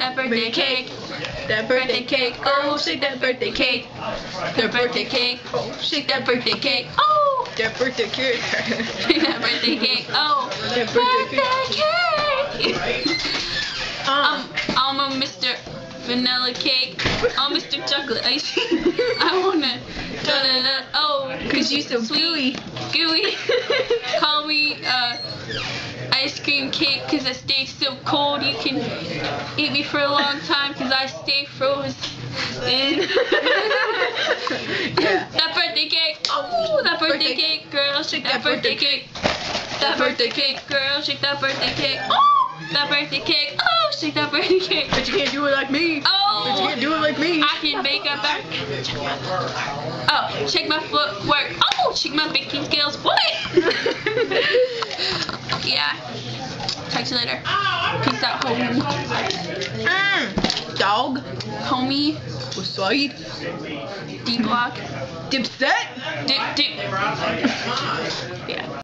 that birthday cake. That birthday cake. Oh, shake that birthday cake. The birthday cake. Oh, shake that birthday cake. Oh, That birthday cake. shake that birthday cake. Oh, That birthday cake. I'm a Mr. Vanilla cake. I'm Mr. Chocolate icing. I wanna donut. Oh, 'Cause you so sweet. Gooey. Call me ice cream cake because I stay so cold. You can eat me for a long time because I stay frozen. Yeah. That birthday cake. Oh, that birthday cake, girl. Shake that birthday cake. That birthday cake, girl. Shake that birthday cake. Oh, that birthday cake. Oh, shake that birthday cake. But you can't do it like me. But you Oh, can't do it like me. I can make a back. Oh, check my footwork. Oh, check my baking skills. What? Yeah. Talk to you later. Peace out, homie. Dog. Homie. What's side? D-block. Dipset. Dip. Yeah.